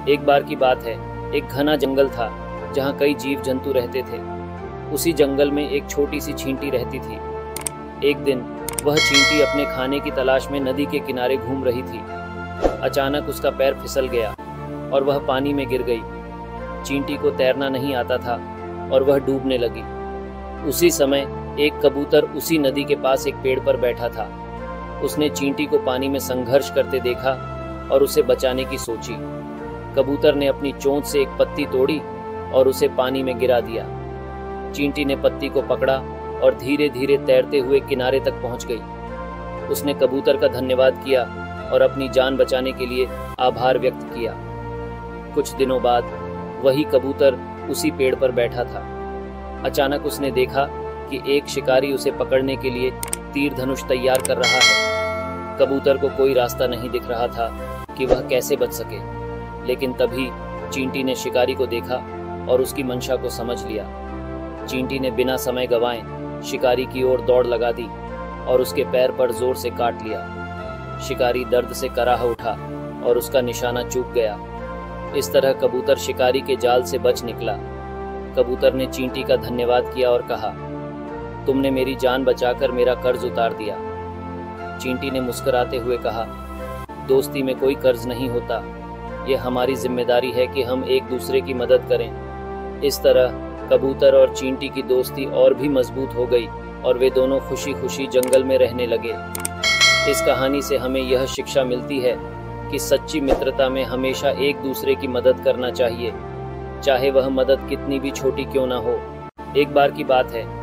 एक बार की बात है, एक घना जंगल था जहाँ कई जीव जंतु रहते थे। उसी जंगल में एक छोटी सी चींटी रहती थी। एक दिन वह चींटी अपने खाने की तलाश में नदी के किनारे घूम रही थी। अचानक उसका पैर फिसल गया और वह पानी में गिर गई। चींटी को तैरना नहीं आता था और वह डूबने लगी। उसी समय एक कबूतर उसी नदी के पास एक पेड़ पर बैठा था। उसने चींटी को पानी में संघर्ष करते देखा और उसे बचाने की सोची। कबूतर ने अपनी चोंच से एक पत्ती तोड़ी और उसे पानी में गिरा दिया। चींटी ने पत्ती को पकड़ा और धीरे धीरे तैरते हुए किनारे तक पहुंच गई। उसने कबूतर का धन्यवाद किया और अपनी जान बचाने के लिए आभार व्यक्त किया। कुछ दिनों बाद वही कबूतर उसी पेड़ पर बैठा था। अचानक उसने देखा कि एक शिकारी उसे पकड़ने के लिए तीर धनुष तैयार कर रहा है। कबूतर को कोई रास्ता नहीं दिख रहा था कि वह कैसे बच सके, लेकिन तभी चींटी ने शिकारी को देखा और उसकी मंशा को समझ लिया। चींटी ने बिना समय गंवाए शिकारी की ओर दौड़ लगा दी और उसके पैर पर जोर से काट लिया। शिकारी दर्द से कराह उठा और उसका निशाना चूक गया। इस तरह कबूतर शिकारी के जाल से बच निकला। कबूतर ने चींटी का धन्यवाद किया और कहा, तुमने मेरी जान बचाकर मेरा कर्ज उतार दिया। चींटी ने मुस्कुराते हुए कहा, दोस्ती में कोई कर्ज नहीं होता। यह हमारी जिम्मेदारी है कि हम एक दूसरे की मदद करें। इस तरह कबूतर और चींटी की दोस्ती और भी मजबूत हो गई और वे दोनों खुशी खुशी जंगल में रहने लगे। इस कहानी से हमें यह शिक्षा मिलती है कि सच्ची मित्रता में हमेशा एक दूसरे की मदद करना चाहिए, चाहे वह मदद कितनी भी छोटी क्यों ना हो। एक बार की बात है,